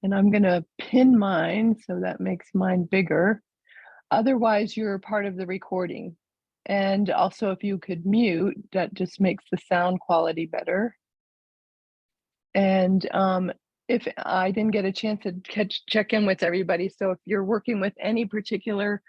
And I'm going to pin mine so that makes mine bigger. Otherwise, you're part of the recording. And also, if you could mute, that just makes the sound quality better. And if I didn't get a chance to check in with everybody, so if you're working with any particular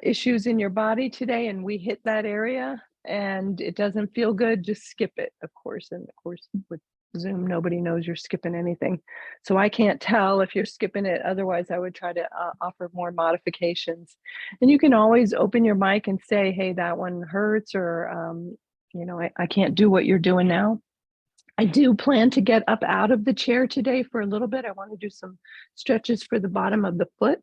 issues in your body today and we hit that area and it doesn't feel good, just skip it, of course. And of course, with Zoom, nobody knows you're skipping anything. So I can't tell if you're skipping it. Otherwise, I would try to offer more modifications. And you can always open your mic and say, hey, that one hurts, or, I can't do what you're doing now. I do plan to get up out of the chair today for a little bit. I want to do some stretches for the bottom of the foot.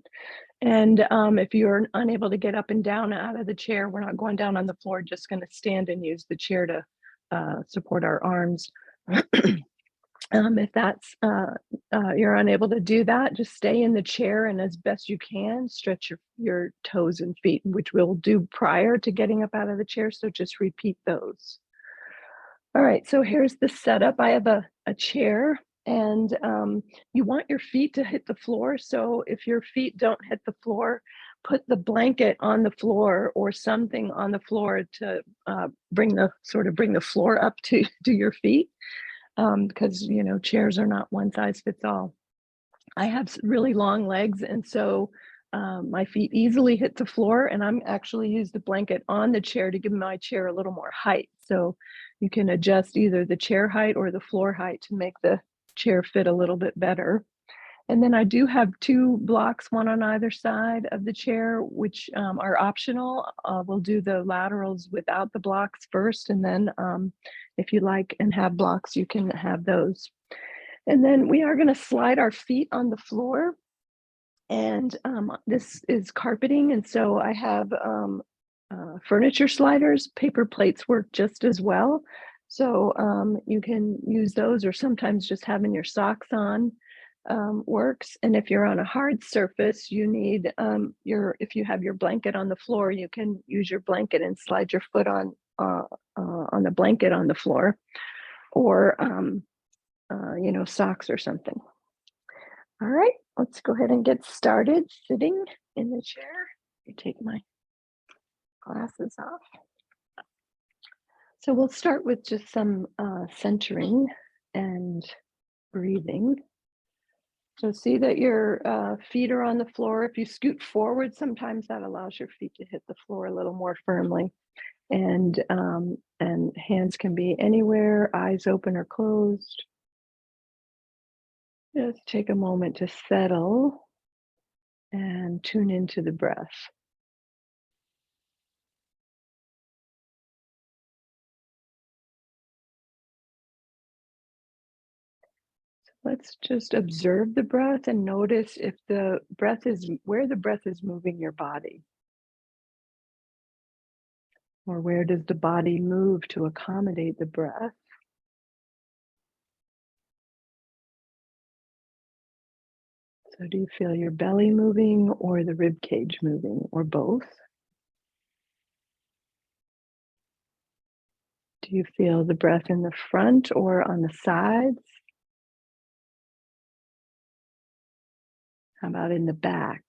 And if you're unable to get up and down out of the chair, we're not going down on the floor, just going to stand and use the chair to support our arms. If that's you're unable to do that, just stay in the chair and as best you can, stretch your toes and feet, which we'll do prior to getting up out of the chair. So just repeat those. All right, so here's the setup. I have a chair and you want your feet to hit the floor. So if your feet don't hit the floor, put the blanket on the floor or something on the floor to bring the floor up to your feet, because chairs are not one size fits all. I have really long legs, and so my feet easily hit the floor, and I'm actually use the blanket on the chair to give my chair a little more height. So you can adjust either the chair height or the floor height to make the chair fit a little bit better. And then I do have 2 blocks, one on either side of the chair, which are optional. We'll do the laterals without the blocks first, and then if you like and have blocks, you can have those. And then we are going to slide our feet on the floor. And this is carpeting, and so I have furniture sliders. Paper plates work just as well. So you can use those, or sometimes just having your socks on works. And if you're on a hard surface, you need if you have your blanket on the floor, you can use your blanket and slide your foot on the blanket on the floor, or socks or something. All right, let's go ahead and get started. Sitting in the chair. You take my glasses off. So we'll start with just some centering and breathing. So see that your feet are on the floor. If you scoot forward, sometimes that allows your feet to hit the floor a little more firmly. And hands can be anywhere, eyes open or closed. Just take a moment to settle and tune into the breath. Let's just observe the breath and notice if where the breath is moving your body. Or where does the body move to accommodate the breath? So do you feel your belly moving or the rib cage moving, or both? Do you feel the breath in the front or on the sides? How about in the back?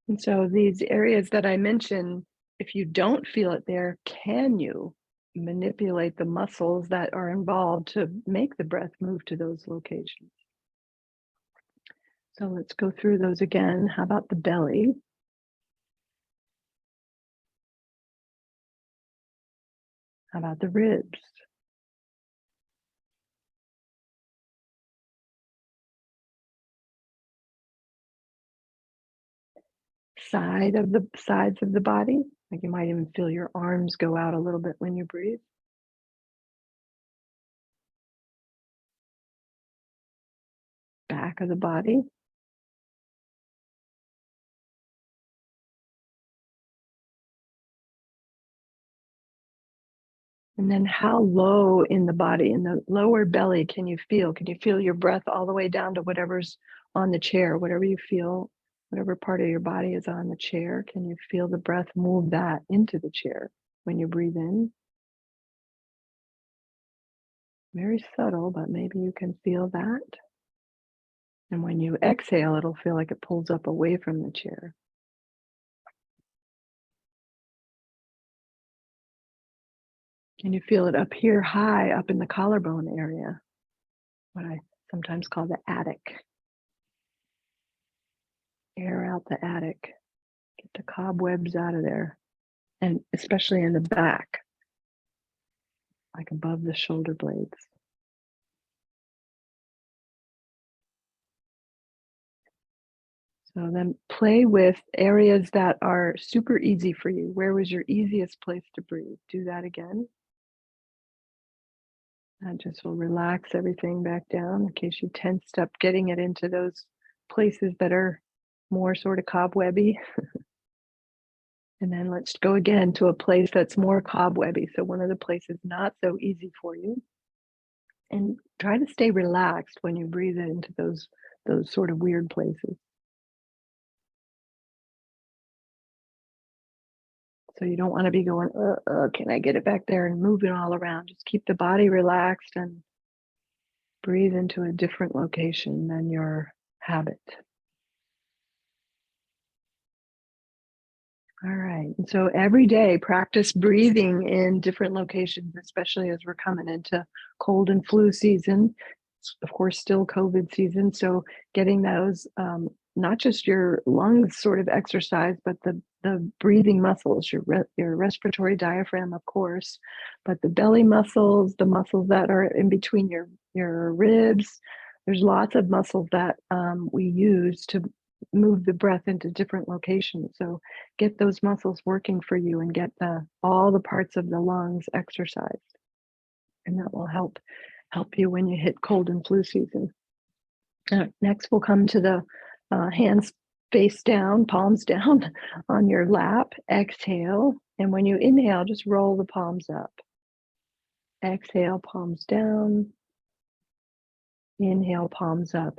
And so these areas that I mentioned, if you don't feel it there, can you manipulate the muscles that are involved to make the breath move to those locations? So let's go through those again. How about the belly? How about the ribs? Sides of the body? Like you might even feel your arms go out a little bit when you breathe. Back of the body. And then how low in the body, in the lower belly, can you feel? Can you feel your breath all the way down to whatever's on the chair, whatever you feel whatever part of your body is on the chair. Can you feel the breath move that into the chair when you breathe in? Very subtle, but maybe you can feel that. And when you exhale, it'll feel like it pulls up away from the chair. Can you feel it up here high, up in the collarbone area? What I sometimes call the attic. Air out the attic. Get the cobwebs out of there. And especially in the back, like above the shoulder blades. So then play with areas that are super easy for you. Where was your easiest place to breathe? Do that again. That just will relax everything back down in case you tensed up getting it into those places that are more sort of cobwebby. And then let's go again to a place that's more cobwebby. So one of the places not so easy for you. And try to stay relaxed when you breathe into those sort of weird places. So you don't want to be going, can I get it back there and move it all around? Just keep the body relaxed and breathe into a different location than your habit. All right. And so every day practice breathing in different locations, especially as we're coming into cold and flu season. It's, of course, still COVID season. So getting those, not just your lungs sort of exercise, but the breathing muscles, your respiratory diaphragm, of course, but the belly muscles, the muscles that are in between your ribs. There's lots of muscles that we use to move the breath into different locations. So get those muscles working for you and get all the parts of the lungs exercised. And that will help you when you hit cold and flu season. Next, we'll come to the hands face down, palms down on your lap. Exhale. And when you inhale, just roll the palms up. Exhale, palms down. Inhale, palms up.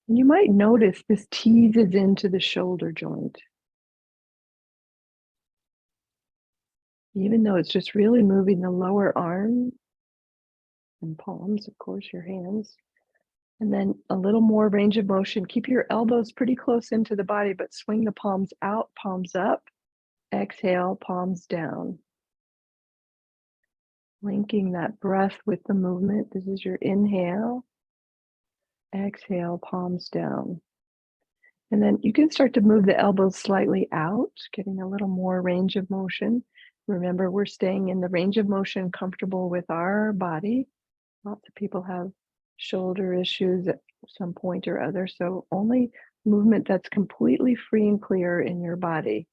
And you might notice this teases into the shoulder joint. Even though it's just really moving the lower arm and palms, of course, your hands. And then a little more range of motion. Keep your elbows pretty close into the body, but swing the palms out, palms up. Exhale, palms down. Linking that breath with the movement. This is your inhale. Exhale, palms down. And then you can start to move the elbows slightly out, getting a little more range of motion. Remember, we're staying in the range of motion comfortable with our body. Lots of people have shoulder issues at some point or other. So only movement that's completely free and clear in your body.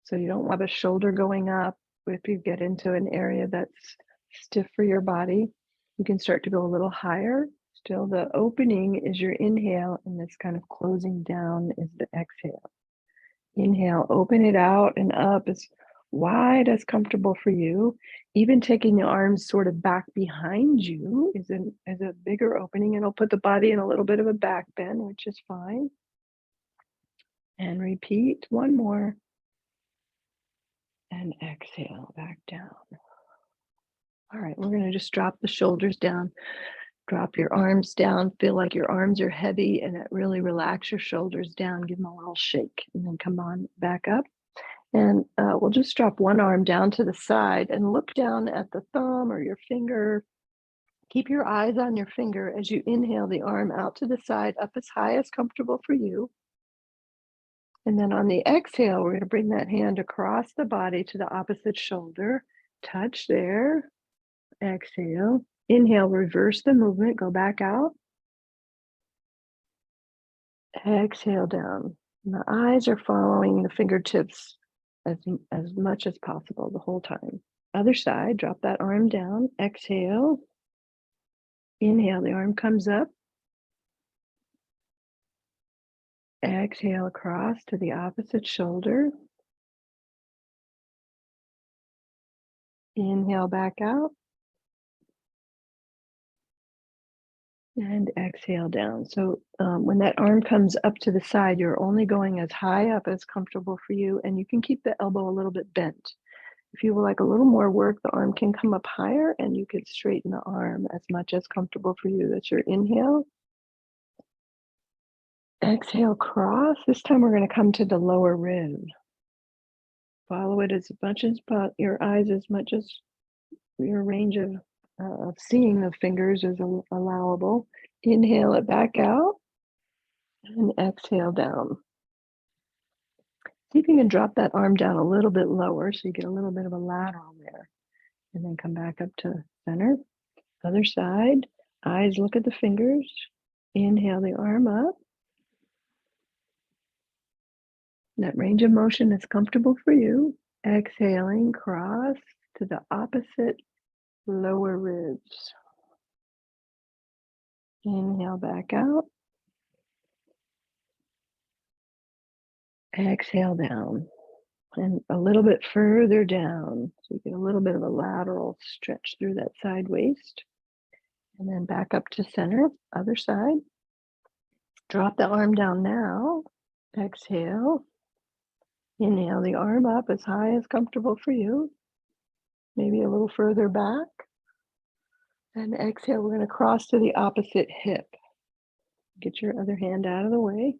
So you don't have a shoulder going up. If you get into an area that's stiff for your body, you can start to go a little higher. Still, the opening is your inhale, and this kind of closing down is the exhale. Inhale, open it out and up as wide as comfortable for you. Even taking the arms sort of back behind you is a bigger opening, and it'll put the body in a little bit of a back bend, which is fine. And repeat one more. And exhale back down. All right, we're going to just drop the shoulders down. Drop your arms down. Feel like your arms are heavy and really relax your shoulders down. Give them a little shake and then come on back up. And we'll just drop one arm down to the side and look down at the thumb or your finger. Keep your eyes on your finger as you inhale the arm out to the side, up as high as comfortable for you. And then on the exhale, we're going to bring that hand across the body to the opposite shoulder. Touch there. Exhale. Inhale, reverse the movement, go back out. Exhale down. And the eyes are following the fingertips as much as possible the whole time. Other side, drop that arm down. Exhale. Inhale, the arm comes up. Exhale across to the opposite shoulder. Inhale back out. And exhale down. So when that arm comes up to the side, you're only going as high up as comfortable for you, and you can keep the elbow a little bit bent. If you would like a little more work, the arm can come up higher and you could straighten the arm as much as comfortable for you. That's your inhale. Exhale, cross. This time we're going to come to the lower rib. Follow it as much as your eyes, as much as your range of seeing the fingers is allowable. Inhale it back out and exhale down. See if you can drop that arm down a little bit lower so you get a little bit of a lateral there. And then come back up to center. Other side. Eyes look at the fingers. Inhale the arm up. That range of motion is comfortable for you. Exhaling, cross to the opposite lower ribs. Inhale back out. Exhale down. And a little bit further down. So you get a little bit of a lateral stretch through that side waist. And then back up to center, other side. Drop the arm down now. Exhale. Inhale the arm up as high as comfortable for you. Maybe a little further back. And exhale, we're going to cross to the opposite hip. Get your other hand out of the way.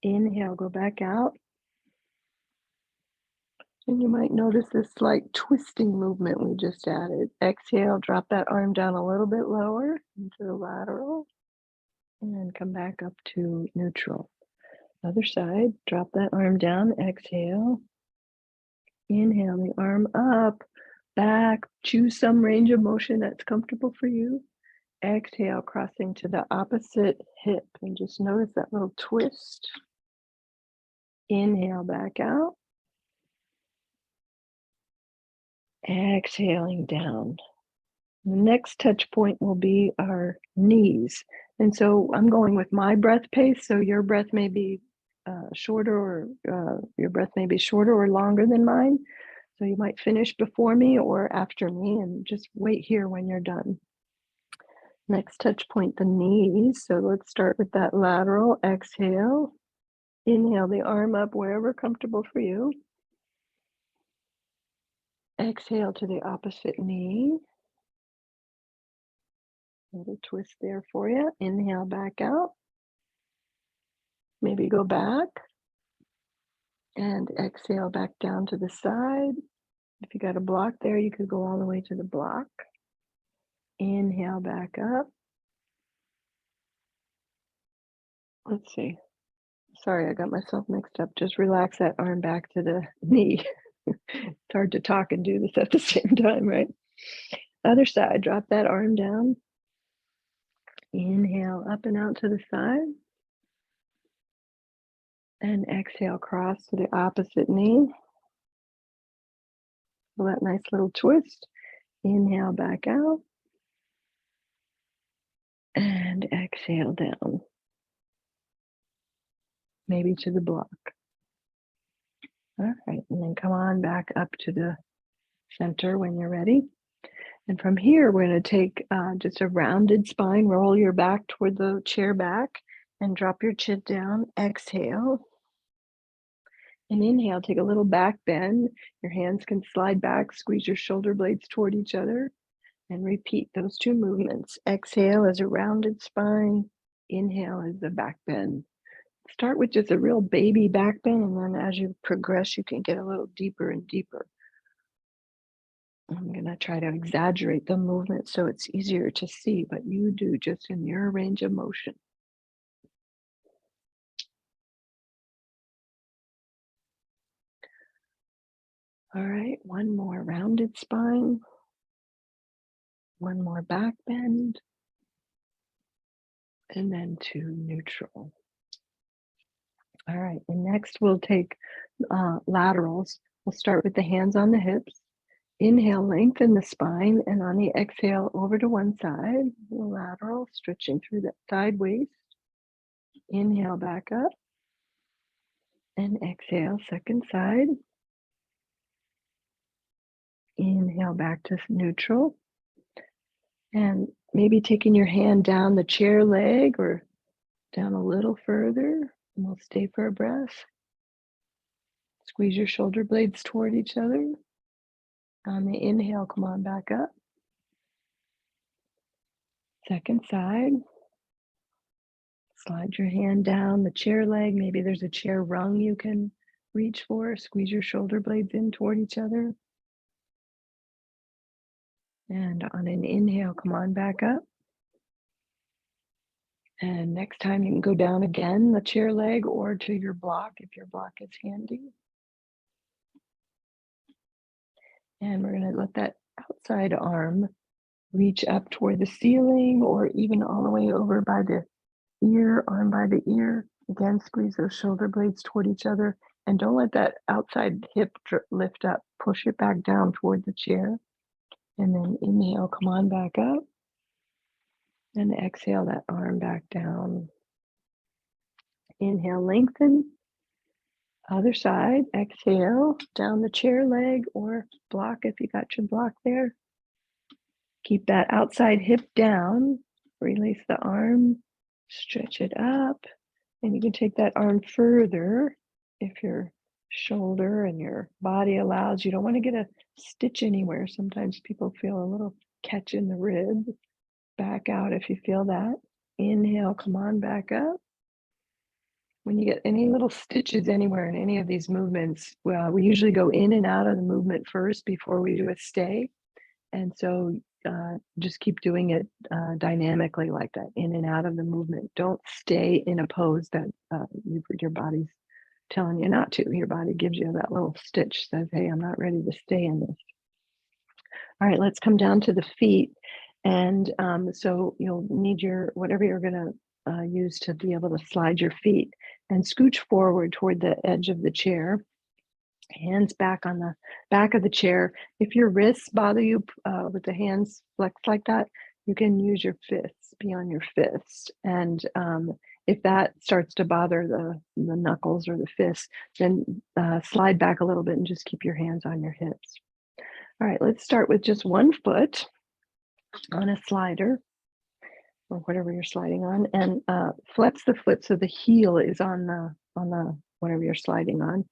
Inhale, go back out. And you might notice this slight twisting movement we just added. Exhale, drop that arm down a little bit lower into the lateral. And come back up to neutral. Other side, drop that arm down, exhale. Inhale the arm up, back, choose some range of motion that's comfortable for you. Exhale, crossing to the opposite hip, and just notice that little twist. Inhale back out. Exhaling down. The next touch point will be our knees. And so I'm going with my breath pace, so your breath may be shorter or longer than mine. So you might finish before me or after me, and just wait here when you're done. Next touch point, the knees. So let's start with that lateral. Exhale. Inhale the arm up wherever comfortable for you. Exhale to the opposite knee. Little twist there for you. Inhale back out. Maybe go back. And exhale back down to the side. If you got a block there, you could go all the way to the block. Inhale back up. Let's see. Sorry, I got myself mixed up. Just relax that arm back to the knee. It's hard to talk and do this at the same time, right? Other side, drop that arm down. Inhale up and out to the side. And exhale, cross to the opposite knee. Feel that nice little twist. Inhale back out. And exhale down. Maybe to the block. All right, and then come on back up to the center when you're ready. And from here, we're going to take just a rounded spine, roll your back toward the chair back, and drop your chin down. Exhale. And inhale, take a little back bend. Your hands can slide back, squeeze your shoulder blades toward each other, and repeat those two movements. Exhale as a rounded spine. Inhale as the back bend. Start with just a real baby back bend, and then as you progress, you can get a little deeper and deeper. I'm going to try to exaggerate the movement so it's easier to see, but you do just in your range of motion. All right, one more rounded spine. One more back bend. And then to neutral. All right, and next we'll take laterals. We'll start with the hands on the hips. Inhale, lengthen the spine, and on the exhale, over to one side, lateral, stretching through that side waist. Inhale, back up, and exhale, second side. Inhale, back to neutral. And maybe taking your hand down the chair leg or down a little further, and we'll stay for a breath. Squeeze your shoulder blades toward each other. On the inhale, come on back up. Second side. Slide your hand down the chair leg. Maybe there's a chair rung you can reach for. Squeeze your shoulder blades in toward each other. And on an inhale, come on back up. And next time you can go down again, the chair leg, or to your block if your block is handy. And we're going to let that outside arm reach up toward the ceiling or even all the way over by the ear, arm by the ear. Again, squeeze those shoulder blades toward each other and don't let that outside hip lift up. Push it back down toward the chair. And then inhale, come on back up. And exhale that arm back down. Inhale, lengthen. Other side, exhale, down the chair leg or block if you got your block there. Keep that outside hip down. Release the arm, stretch it up. And you can take that arm further if your shoulder and your body allows. You don't want to get a stitch anywhere. Sometimes people feel a little catch in the rib. Back out if you feel that. Inhale, come on back up. When you get any little stitches anywhere in any of these movements, well, we usually go in and out of the movement first before we do a stay. And so just keep doing it dynamically like that, in and out of the movement. Don't stay in a pose that your body's telling you not to. Your body gives you that little stitch, says, hey, I'm not ready to stay in this. All right, let's come down to the feet. And so you'll need your, whatever you're gonna use to be able to slide your feet, and scooch forward toward the edge of the chair. Hands back on the back of the chair. If your wrists bother you with the hands flexed like that, you can use your fists, be on your fists. And if that starts to bother the knuckles or the fists, then slide back a little bit and just keep your hands on your hips. All right, let's start with just one foot on a slider or whatever you're sliding on, and flex the foot so the heel is on the whatever you're sliding on.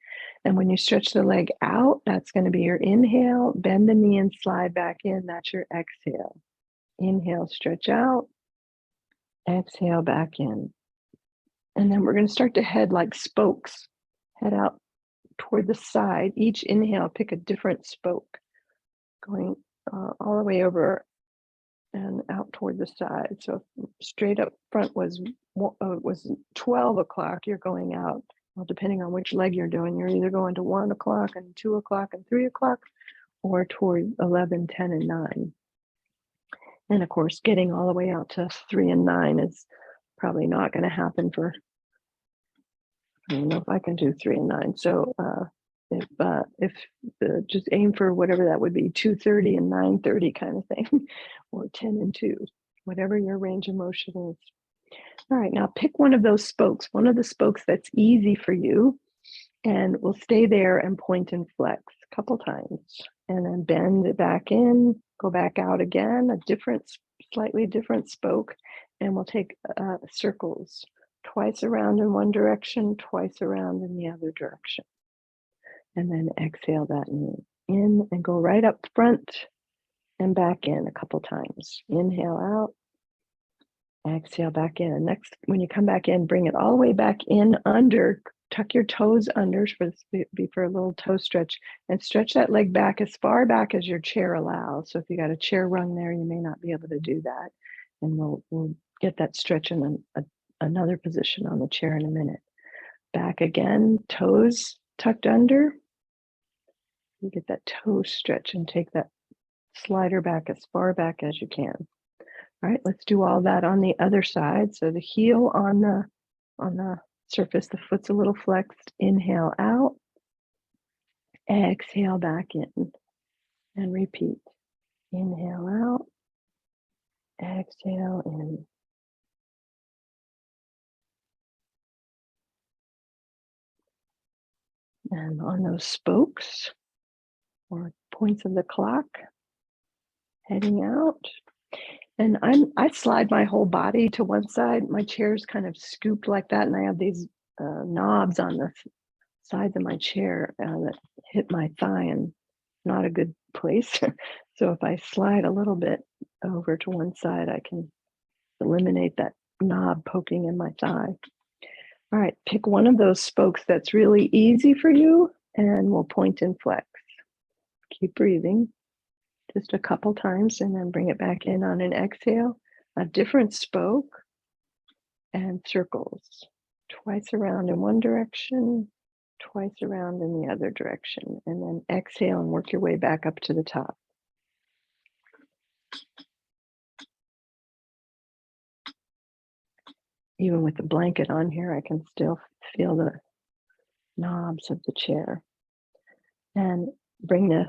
And when you stretch the leg out, that's going to be your inhale. Bend the knee and slide back in. That's your exhale. Inhale, stretch out. Exhale, back in. And then we're going to start to head like spokes. Head out toward the side. Each inhale, pick a different spoke, going all the way over and out toward the side. So straight up front was 12 o'clock, you're going out. Well, depending on which leg you're doing, you're either going to 1 o'clock and 2 o'clock and 3 o'clock, or toward 11, 10, and 9. And of course, getting all the way out to 3 and 9 is probably not going to happen for, I don't know if I can do 3 and 9. So if just aim for whatever that would be, 2:30 and 9:30 kind of thing, or 10 and 2, whatever your range of motion is. All right, now pick one of those spokes, one of the spokes that's easy for you, and we'll stay there and point and flex a couple times, and then bend it back in, go back out again, a different, slightly different spoke, and we'll take circles, twice around in one direction, twice around in the other direction. And then exhale that knee in and go right up front and back in a couple times. Inhale out. Exhale back in. And next, when you come back in, bring it all the way back in under, tuck your toes under for a little toe stretch, and stretch that leg back as far back as your chair allows. So if you got a chair rung there, you may not be able to do that. And we'll get that stretch in another position on the chair in a minute. Back again, toes tucked under. You get that toe stretch and take that slider back as far back as you can. All right, let's do all that on the other side. So the heel on the surface, the foot's a little flexed. Inhale out, exhale back in, and repeat. Inhale out, exhale in. And on those spokes or points of the clock, heading out. And I slide my whole body to one side. My chair's kind of scooped like that, and I have these knobs on the sides of my chair that hit my thigh, and not a good place. So if I slide a little bit over to one side, I can eliminate that knob poking in my thigh. All right, pick one of those spokes that's really easy for you, and we'll point and flex. Keep breathing just a couple times, and then bring it back in on an exhale. A different spoke, and circles. Twice around in one direction, twice around in the other direction, and then exhale and work your way back up to the top. Even with the blanket on here, I can still feel the knobs of the chair. And bring the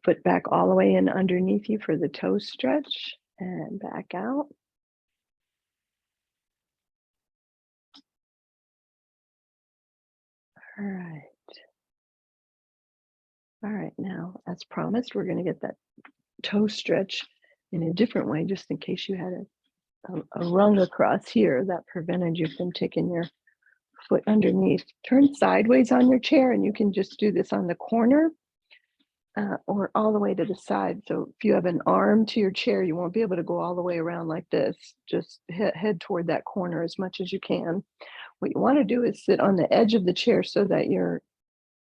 foot back all the way in underneath you for the toe stretch, and back out. All right. All right, now, as promised, we're going to get that toe stretch in a different way, just in case you had a rung across here that prevented you from taking your foot underneath. Turn sideways on your chair, and you can just do this on the corner or all the way to the side. So if you have an arm to your chair, you won't be able to go all the way around like this. Just head toward that corner as much as you can. What you want to do is sit on the edge of the chair so that your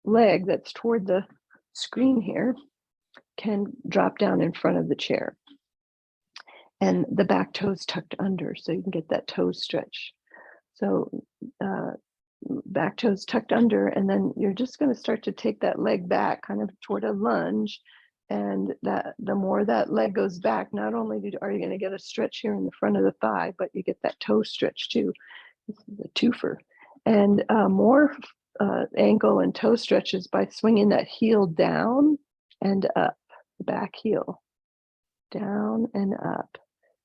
leg that's toward the screen here can drop down in front of the chair. And the back toes tucked under so you can get that toe stretch. So back toes tucked under, and then you're just going to start to take that leg back kind of toward a lunge. And that the more that leg goes back, not only are you going to get a stretch here in the front of the thigh, but you get that toe stretch too. This is a twofer. And more ankle and toe stretches by swinging that heel down and up, the back heel, down and up.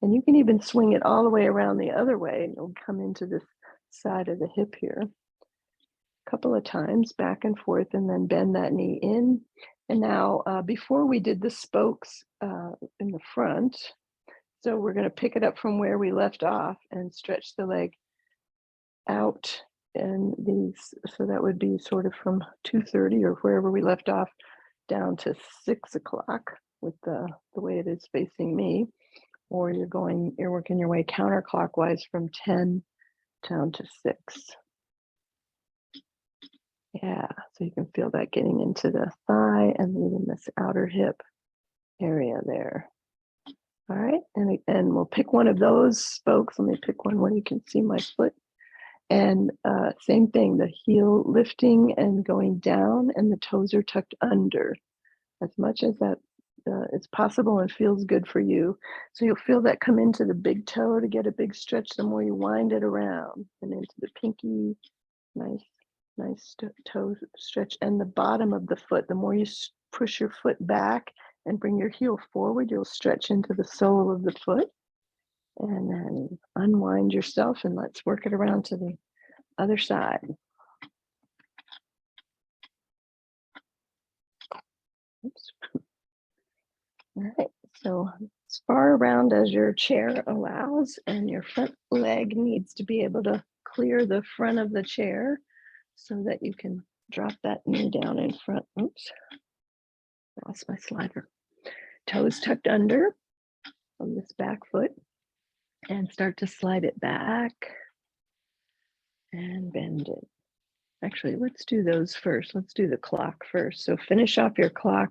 And you can even swing it all the way around the other way, and it'll come into this side of the hip here. A couple of times, back and forth, and then bend that knee in. And now, before we did the spokes in the front, so we're going to pick it up from where we left off and stretch the leg out. And these, so that would be sort of from 2:30 or wherever we left off down to 6 o'clock with the way it is facing me. Or you're working your way counterclockwise from 10 down to 6. Yeah, so you can feel that getting into the thigh and even this outer hip area there. All right, and we'll pick one of those spokes. Let me pick one where you can see my foot. And same thing, the heel lifting and going down, and the toes are tucked under as much as that it's possible and feels good for you. So you'll feel that come into the big toe to get a big stretch the more you wind it around, and into the pinky. Nice toe stretch, and the bottom of the foot. The more you push your foot back and bring your heel forward, you'll stretch into the sole of the foot. And then unwind yourself, and let's work it around to the other side. Oops. All right, so as far around as your chair allows, and your front leg needs to be able to clear the front of the chair so that you can drop that knee down in front. Oops, lost my slider. Toes tucked under on this back foot, and start to slide it back and bend it. Actually, let's do those first. Let's do the clock first. So finish off your clock.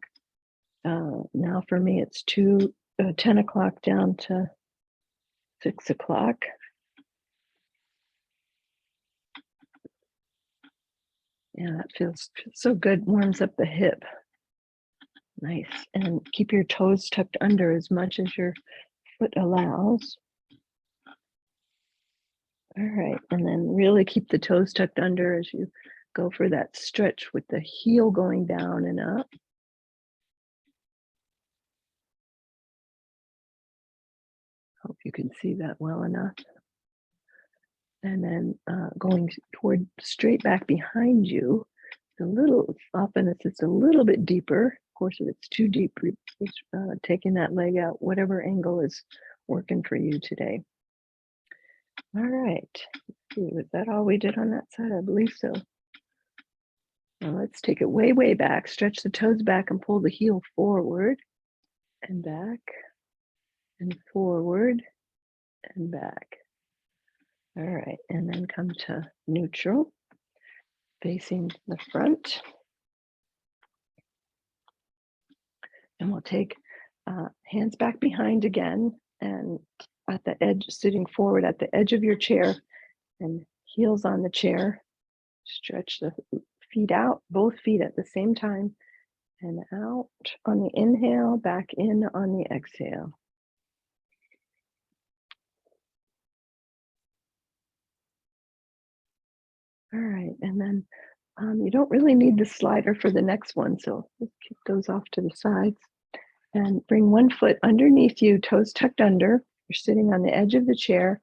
Now for me, it's 10 o'clock down to 6 o'clock. Yeah, that feels so good. Warms up the hip. Nice. And keep your toes tucked under as much as your foot allows. All right, and then really keep the toes tucked under as you go for that stretch with the heel going down and up. Hope you can see that well enough. And then going toward straight back behind you, often it's just a little bit deeper. Of course, if it's too deep, taking that leg out, whatever angle is working for you today. All right. Was that all we did on that side? I believe so. Now let's take it way, way back. Stretch the toes back and pull the heel forward and back and forward and back. All right, and then come to neutral, facing the front. And we'll take hands back behind again and at the edge, sitting forward at the edge of your chair and heels on the chair. Stretch the feet out, both feet at the same time, and out on the inhale, back in on the exhale. All right, and then you don't really need the slider for the next one, so let's kick those off to the sides and bring one foot underneath you, toes tucked under. You're sitting on the edge of the chair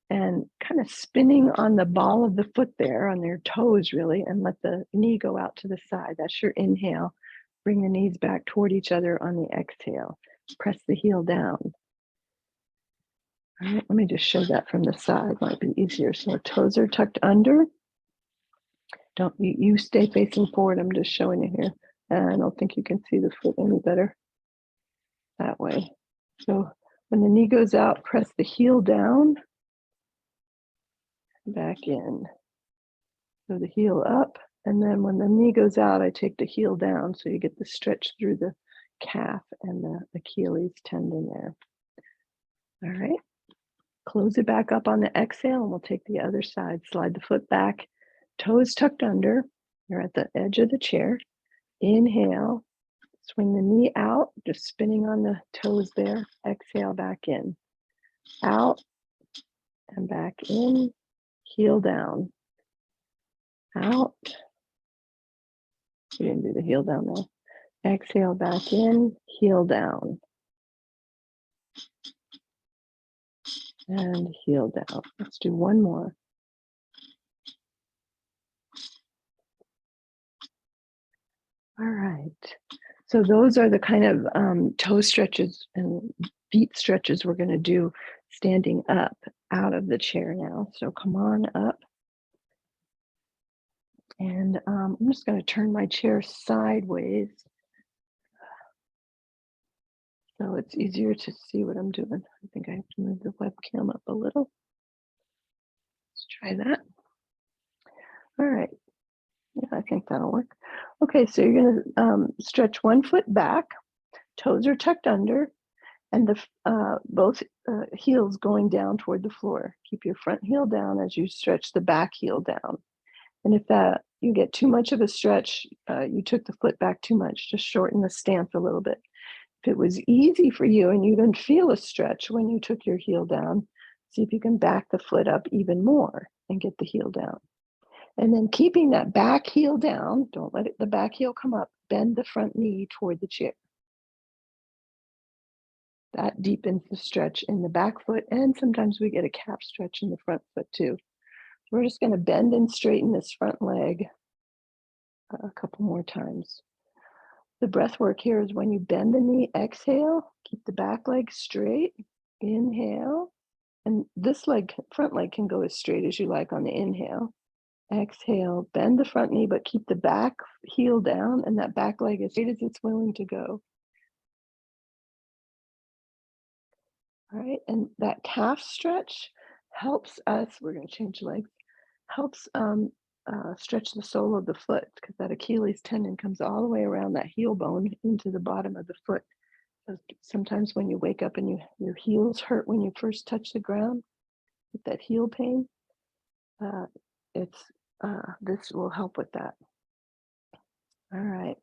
and kind of spinning on the ball of the foot there, on your toes really, and let the knee go out to the side. That's your inhale. Bring the knees back toward each other on the exhale. Press the heel down. All right, let me just show that from the side, might be easier. So toes are tucked under. Don't you stay facing forward. I'm just showing you here. And I don't think you can see the foot any better that way. So when the knee goes out, press the heel down, back in. So the heel up, and then when the knee goes out, I take the heel down so you get the stretch through the calf and the Achilles tendon there. All right, close it back up on the exhale, and we'll take the other side. Slide the foot back, toes tucked under. You're at the edge of the chair. Inhale, swing the knee out, just spinning on the toes there. Exhale, back in. Out and back in, heel down. Out. You didn't do the heel down though. Exhale, back in, heel down. And heel down. Let's do one more. All right. So those are the kind of toe stretches and feet stretches we're going to do standing up out of the chair now. So come on up. And I'm just going to turn my chair sideways so it's easier to see what I'm doing. I think I have to move the webcam up a little. Let's try that. All right. Yeah, I think that'll work. Okay, so you're going to stretch one foot back, toes are tucked under, and the both heels going down toward the floor. Keep your front heel down as you stretch the back heel down. And if you get too much of a stretch, you took the foot back too much, just shorten the stance a little bit. If it was easy for you and you didn't feel a stretch when you took your heel down, see if you can back the foot up even more and get the heel down. And then keeping that back heel down, don't let the back heel come up, bend the front knee toward the chair. That deepens the stretch in the back foot, and sometimes we get a calf stretch in the front foot too. We're just going to bend and straighten this front leg a couple more times. The breath work here is when you bend the knee, exhale, keep the back leg straight, inhale, and this leg, front leg, can go as straight as you like on the inhale. Exhale, bend the front knee, but keep the back heel down and that back leg as straight as it's willing to go. All right, and that calf stretch helps us, we're going to change legs, helps stretch the sole of the foot because that Achilles tendon comes all the way around that heel bone into the bottom of the foot. So sometimes when you wake up and your heels hurt when you first touch the ground, with that heel pain, this will help with that. All right,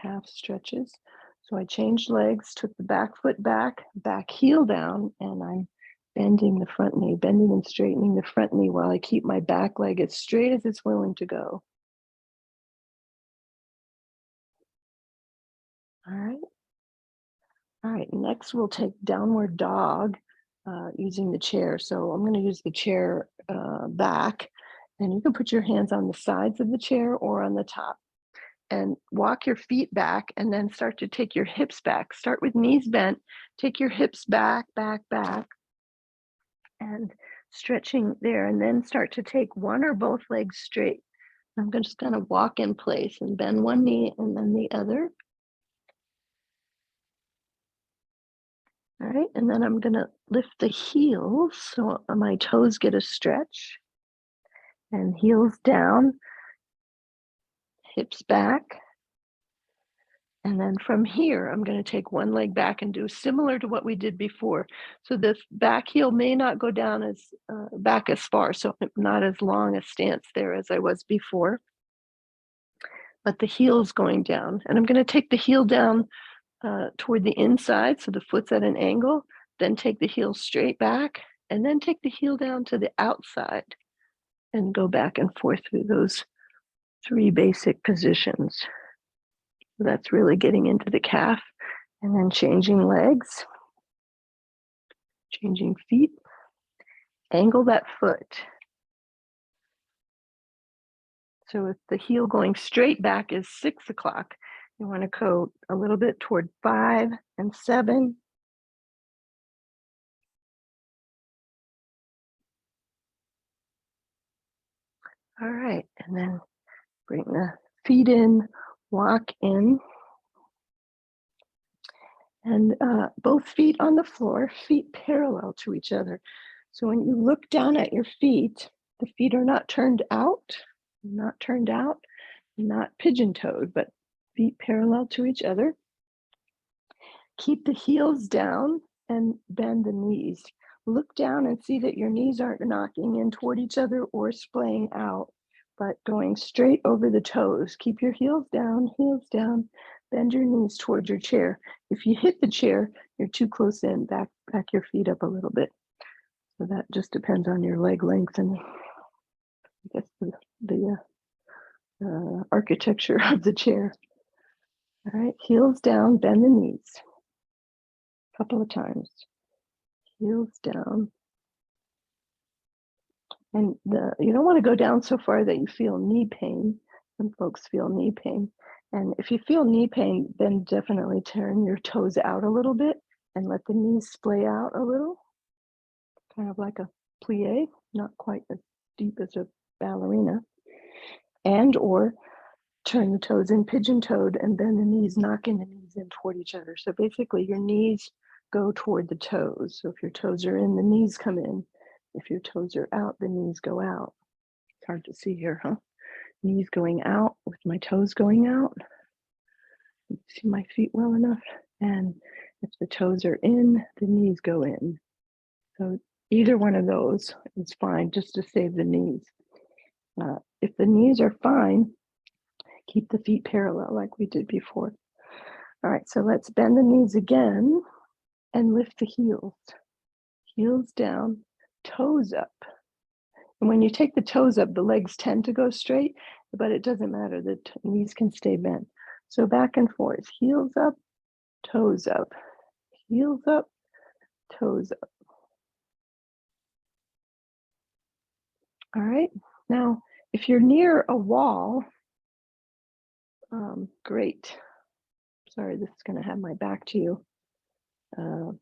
calf stretches. So I changed legs, took the back foot back heel down, and I'm bending the front knee, bending and straightening the front knee while I keep my back leg as straight as it's willing to go. All right. All right, next we'll take downward dog using the chair. So I'm going to use the chair back, and you can put your hands on the sides of the chair or on the top. and walk your feet back, and then start to take your hips back. Start with knees bent, take your hips back, back, back, and stretching there, and then start to take one or both legs straight. I'm just going to walk in place and bend one knee and then the other. All right, and then I'm going to lift the heels so my toes get a stretch, and heels down, hips back. And then from here, I'm going to take one leg back and do similar to what we did before. So this back heel may not go down as back as far, so not as long a stance there as I was before. But the heel's going down, and I'm going to take the heel down toward the inside, so the foot's at an angle, then take the heel straight back, and then take the heel down to the outside and go back and forth through those 3 basic positions. So that's really getting into the calf, and then changing legs, changing feet, angle that foot. So if the heel going straight back is 6 o'clock, you want to go a little bit toward 5 and 7. All right, and then bring the feet in, walk in, and both feet on the floor, feet parallel to each other. So when you look down at your feet, the feet are not turned out, not pigeon-toed, but feet parallel to each other. Keep the heels down and bend the knees. Look down and see that your knees aren't knocking in toward each other or splaying out, but going straight over the toes. Keep your heels down, bend your knees towards your chair. If you hit the chair, you're too close in, back your feet up a little bit. So that just depends on your leg length and I guess the architecture of the chair. All right, heels down, bend the knees. A couple of times. Heels down. And you don't want to go down so far that you feel knee pain. Some folks feel knee pain. And if you feel knee pain, then definitely turn your toes out a little bit and let the knees splay out a little. Kind of like a plie, not quite as deep as a ballerina. And or turn the toes in pigeon-toed and bend the knees, knocking the knees in toward each other. So basically your knees go toward the toes. So if your toes are in, the knees come in. If your toes are out, the knees go out. It's hard to see here, huh? Knees going out with my toes going out. You see my feet well enough? And if the toes are in, the knees go in. So either one of those is fine, just to save the knees. If the knees are fine, keep the feet parallel like we did before. All right, so let's bend the knees again and lift the heels. Heels down, toes up. And when you take the toes up, the legs tend to go straight, but it doesn't matter, the knees can stay bent. So back and forth, heels up, toes up, heels up, toes up. All right, now if you're near a wall, great. Sorry, this is gonna have my back to you. See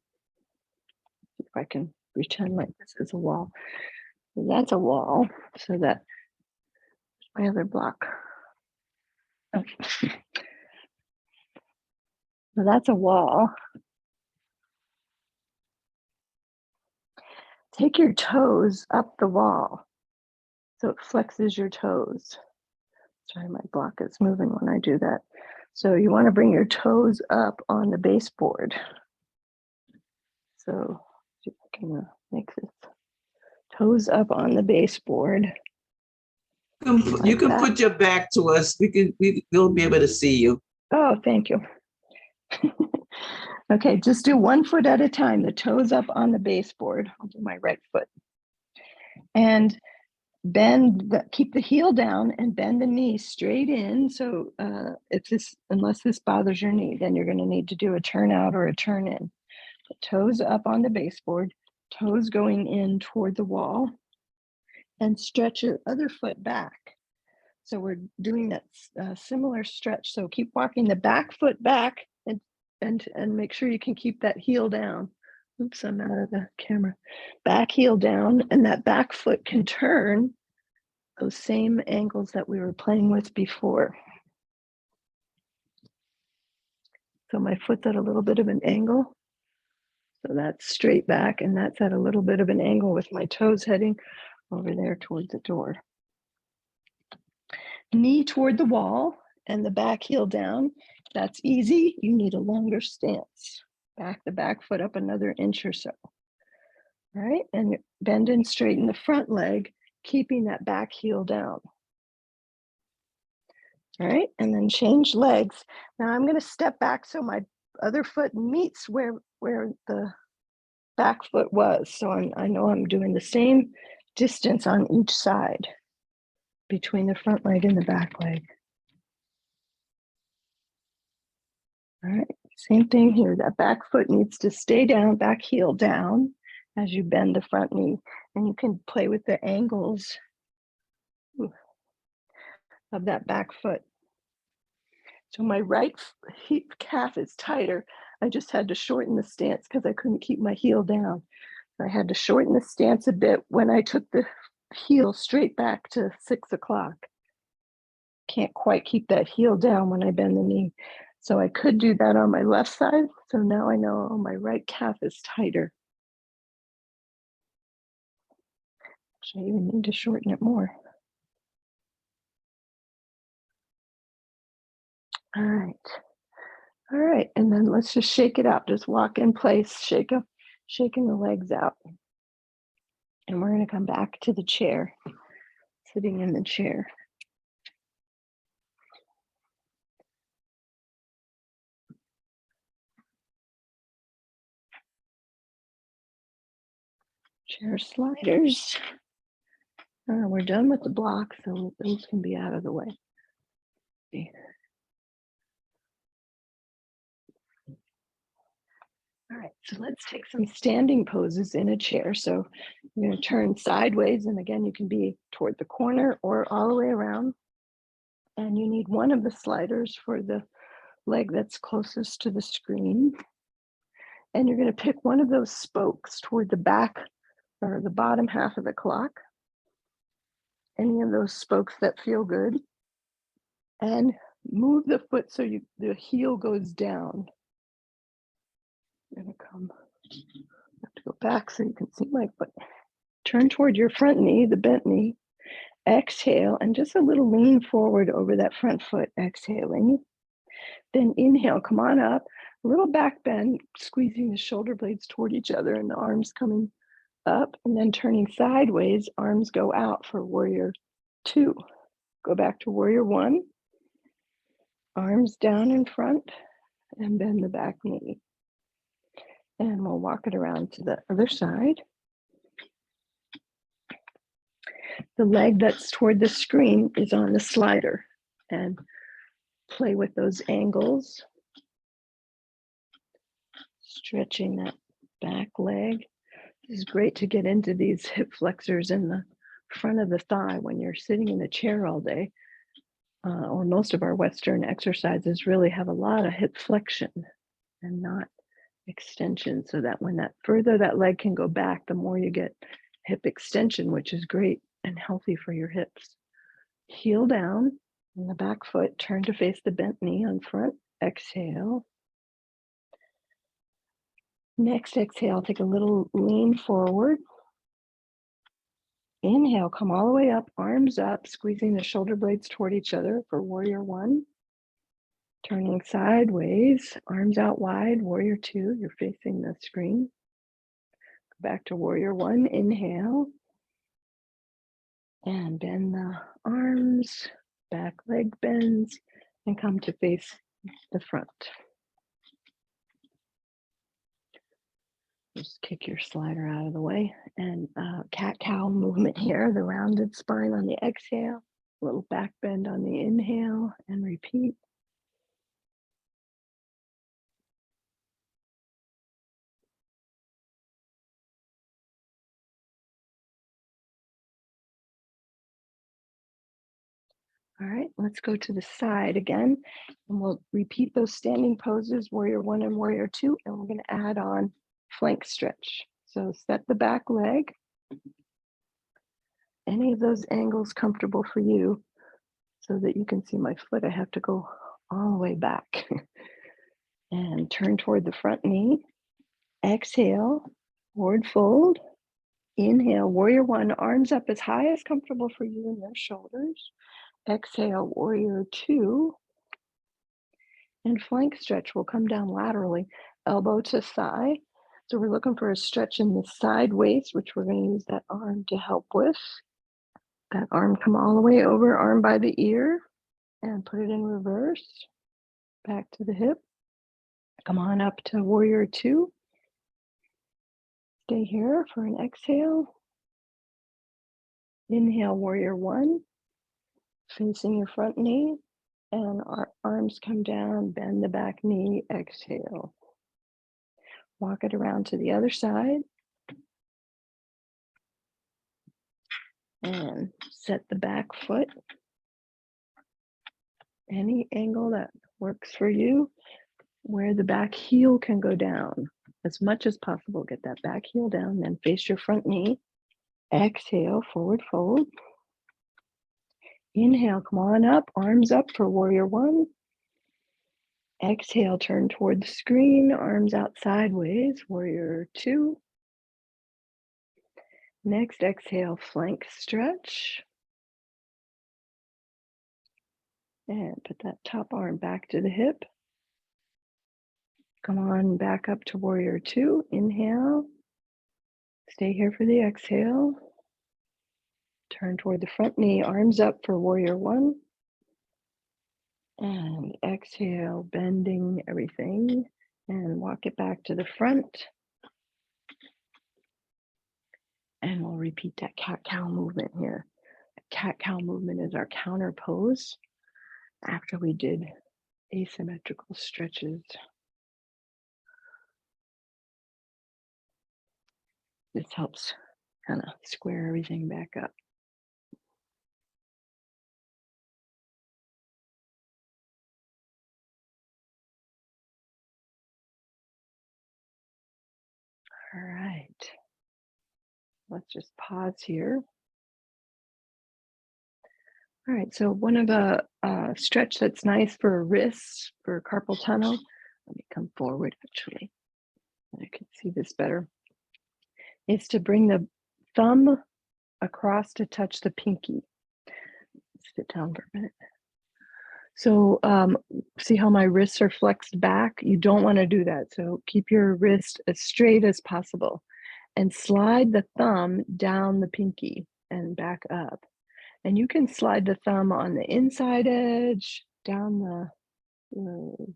if I can pretend like this is a wall. So that's a wall, so that my other block. Oh. So that's a wall. Take your toes up the wall so it flexes your toes. Sorry, my block is moving when I do that. So you want to bring your toes up on the baseboard. So see if I can make this. Toes up on the baseboard. You can put your back to us. We'll be able to see you. Oh, thank you. Okay, just do 1 foot at a time. The toes up on the baseboard. I'll do my right foot. And keep the heel down and bend the knee straight in. So unless this bothers your knee, then you're going to need to do a turn out or a turn in. The toes up on the baseboard, toes going in toward the wall, and stretch your other foot back. So we're doing that similar stretch. So keep walking the back foot back and make sure you can keep that heel down. Oops, I'm out of the camera. Back heel down, and that back foot can turn those same angles that we were playing with before. So my foot's at a little bit of an angle. So that's straight back, and that's at a little bit of an angle with my toes heading over there towards the door. Knee toward the wall and the back heel down. That's easy. You need a longer stance. Back the back foot up another inch or so. All right, and bend and straighten the front leg, keeping that back heel down. All right, and then change legs. Now I'm going to step back so my other foot meets where the back foot was. So I know I'm doing the same distance on each side between the front leg and the back leg. All right, same thing here. That back foot needs to stay down, back heel down as you bend the front knee. And you can play with the angles of that back foot. So my right calf is tighter. I just had to shorten the stance because I couldn't keep my heel down. I had to shorten the stance a bit when I took the heel straight back to 6 o'clock. Can't quite keep that heel down when I bend the knee. So I could do that on my left side. So now I know my right calf is tighter. Actually, I even need to shorten it more. All right. All right, and then let's just shake it out. Just walk in place, shaking the legs out. And we're going to come back to the chair, sitting in the chair. Chair sliders. We're done with the block, so those can be out of the way. All right, so let's take some standing poses in a chair. So you're going to turn sideways, and again, you can be toward the corner or all the way around. And you need one of the sliders for the leg that's closest to the screen. And you're going to pick one of those spokes toward the back or the bottom half of the clock. Any of those spokes that feel good. And move the foot so the heel goes down. I'm going to have to go back so you can see my foot. Turn toward your front knee, the bent knee. Exhale, and just a little lean forward over that front foot, exhaling. Then inhale, come on up, a little back bend, squeezing the shoulder blades toward each other and the arms coming up, and then turning sideways, arms go out for warrior 2. Go back to warrior 1. Arms down in front and bend the back knee. And we'll walk it around to the other side. The leg that's toward the screen is on the slider, and play with those angles. Stretching that back leg. This is great to get into these hip flexors in the front of the thigh when you're sitting in the chair all day. Or most of our Western exercises really have a lot of hip flexion and not extension, so that when that further that leg can go back, the more you get hip extension, which is great and healthy for your hips. Heel down in the back foot, turn to face the bent knee on front, exhale. Next exhale, take a little lean forward. Inhale, come all the way up, arms up, squeezing the shoulder blades toward each other for warrior 1. Turning sideways, arms out wide, warrior 2, you're facing the screen. Go back to warrior 1, inhale. And bend the arms, back leg bends, and come to face the front. Just kick your slider out of the way. And cat-cow movement here, the rounded spine on the exhale, a little back bend on the inhale, and repeat. All right, let's go to the side again, and we'll repeat those standing poses, warrior one and warrior two, and we're going to add on flank stretch. So set the back leg. Any of those angles comfortable for you so that you can see my foot. I have to go all the way back. And turn toward the front knee. Exhale, forward fold. Inhale, warrior one, arms up as high as comfortable for you and your shoulders. Exhale, warrior two. And flank stretch will come down laterally, elbow to thigh. So we're looking for a stretch in the side waist, which we're going to use that arm to help with. That arm come all the way over, arm by the ear, and put it in reverse. Back to the hip. Come on up to warrior two. Stay here for an exhale. Inhale, warrior one. Facing your front knee, and our arms come down, bend the back knee, exhale. Walk it around to the other side. And set the back foot. Any angle that works for you, where the back heel can go down. As much as possible, get that back heel down, then face your front knee. Exhale, forward fold. Inhale, come on up, arms up for warrior one. Exhale, turn toward the screen, arms out sideways, warrior two. Next, exhale, flank stretch. And put that top arm back to the hip. Come on back up to warrior two. Inhale. Stay here for the exhale. Turn toward the front knee, arms up for warrior one. And exhale, bending everything. And walk it back to the front. And we'll repeat that cat-cow movement here. Cat-cow movement is our counter pose after we did asymmetrical stretches. This helps kind of square everything back up. All right. Let's just pause here. All right, so one of the stretch that's nice for wrists, for carpal tunnel, let me come forward actually, I can see this better, is to bring the thumb across to touch the pinky. Sit down for a minute. So see how my wrists are flexed back? You don't want to do that. So keep your wrist as straight as possible and slide the thumb down the pinky and back up. And you can slide the thumb on the inside edge, down the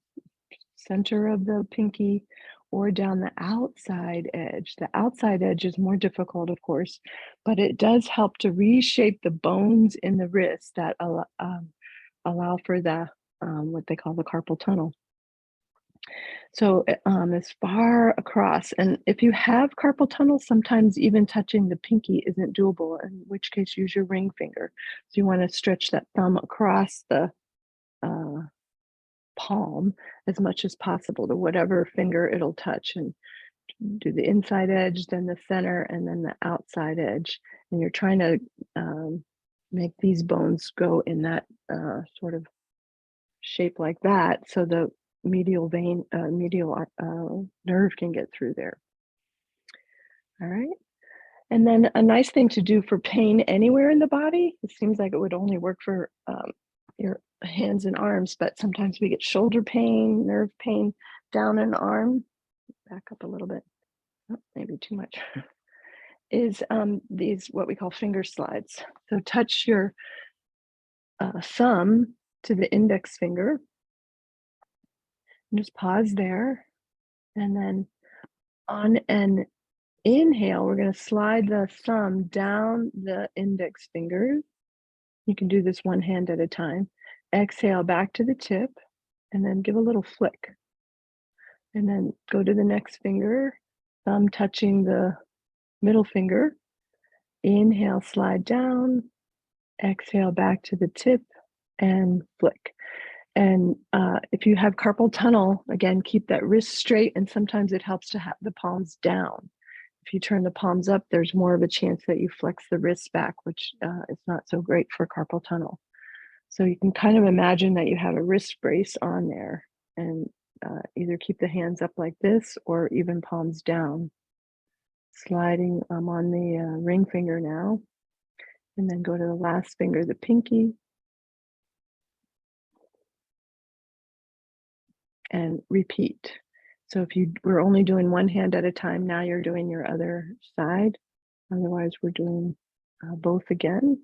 center of the pinky, or down the outside edge. The outside edge is more difficult, of course, but it does help to reshape the bones in the wrist that allow for the what they call the carpal tunnel. So as far across, and if you have carpal tunnel, sometimes even touching the pinky isn't doable, in which case use your ring finger. So you want to stretch that thumb across the palm as much as possible to whatever finger it'll touch, and do the inside edge, then the center, and then the outside edge. And you're trying to make these bones go in that sort of shape like that, so the medial vein, medial nerve can get through there. All right. And then a nice thing to do for pain anywhere in the body, it seems like it would only work for your hands and arms, but sometimes we get shoulder pain, nerve pain down an arm. Back up a little bit, oh, maybe too much. Is these what we call finger slides. So touch your thumb to the index finger. And just pause there. And then on an inhale, we're going to slide the thumb down the index finger. You can do this one hand at a time. Exhale back to the tip, and then give a little flick. And then go to the next finger, thumb touching the middle finger. Inhale, slide down. Exhale back to the tip. and flick. And if you have carpal tunnel, again, keep that wrist straight, and sometimes it helps to have the palms down. If you turn the palms up, there's more of a chance that you flex the wrists back, which is not so great for carpal tunnel. So you can kind of imagine that you have a wrist brace on there, and either keep the hands up like this or even palms down. Sliding on the ring finger now, and then go to the last finger, the pinky, and repeat. So if you were only doing one hand at a time, now you're doing your other side. Otherwise, we're doing both again.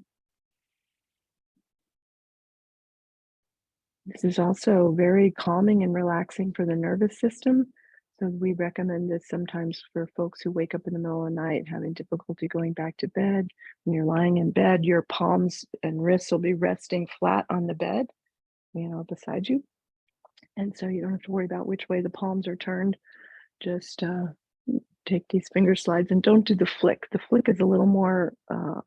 This is also very calming and relaxing for the nervous system. So we recommend this sometimes for folks who wake up in the middle of the night having difficulty going back to bed. When you're lying in bed, your palms and wrists will be resting flat on the bed, beside you. And so you don't have to worry about which way the palms are turned. Just take these finger slides, and don't do the flick. The flick is a little more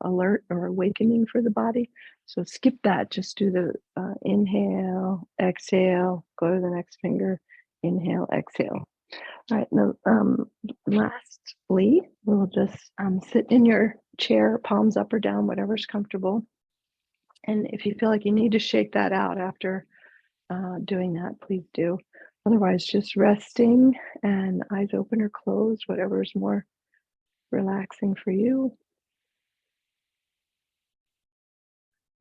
alert or awakening for the body. So skip that. Just do the inhale, exhale, go to the next finger, inhale, exhale. All right, now lastly, we'll just sit in your chair, palms up or down, whatever's comfortable. And if you feel like you need to shake that out after doing that, please do. Otherwise, just resting and eyes open or closed, whatever is more relaxing for you.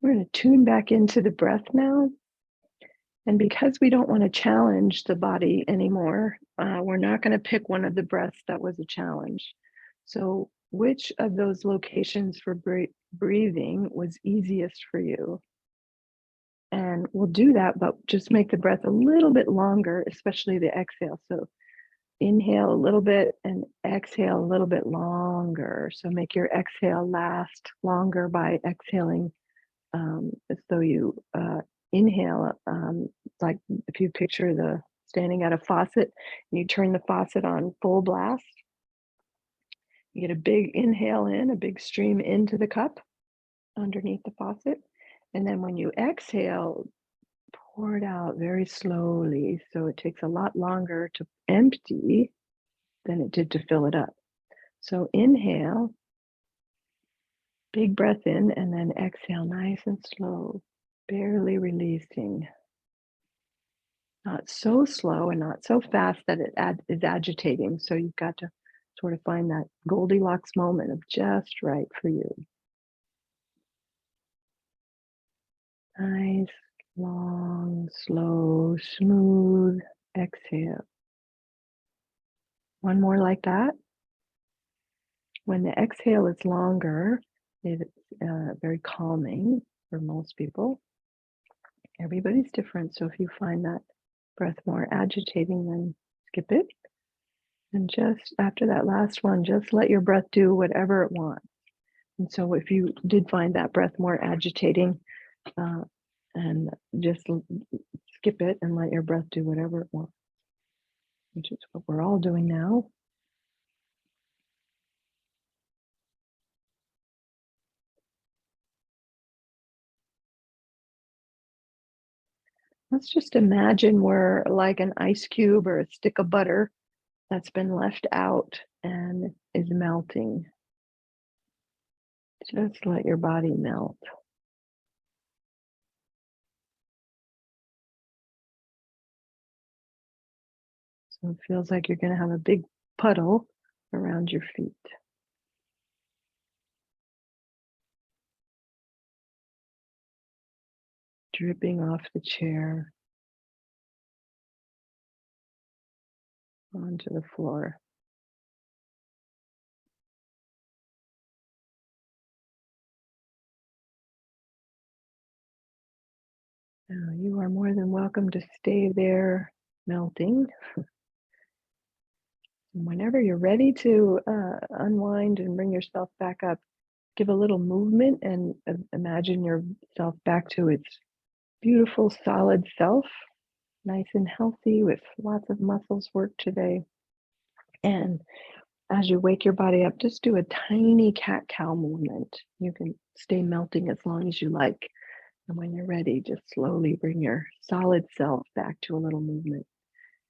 We're going to tune back into the breath now. And because we don't want to challenge the body anymore, we're not going to pick one of the breaths that was a challenge. So which of those locations for breathing was easiest for you? And we'll do that, but just make the breath a little bit longer, especially the exhale. So inhale a little bit and exhale a little bit longer. So make your exhale last longer by exhaling as though you inhale, like if you picture the standing at a faucet and you turn the faucet on full blast. You get a big inhale in, a big stream into the cup underneath the faucet. And then when you exhale, pour it out very slowly. So it takes a lot longer to empty than it did to fill it up. So inhale, big breath in, and then exhale nice and slow, barely releasing. Not so slow and not so fast that it is agitating. So you've got to sort of find that Goldilocks moment of just right for you. Nice, long, slow, smooth exhale. One more like that. When the exhale is longer, it's very calming for most people. Everybody's different. So if you find that breath more agitating, then skip it. And just after that last one, just let your breath do whatever it wants. And so if you did find that breath more agitating, and just skip it and let your breath do whatever it wants, which is what we're all doing now. Let's just imagine we're like an ice cube or a stick of butter that's been left out and is melting. Just let your body melt. So it feels like you're going to have a big puddle around your feet. Dripping off the chair onto the floor. Now you are more than welcome to stay there melting. And whenever you're ready to unwind and bring yourself back up, give a little movement and imagine yourself back to its beautiful, solid self, nice and healthy with lots of muscles worked today. And as you wake your body up, just do a tiny cat-cow movement. You can stay melting as long as you like. And when you're ready, just slowly bring your solid self back to a little movement.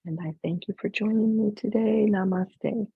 And I thank you for joining me today. Namaste.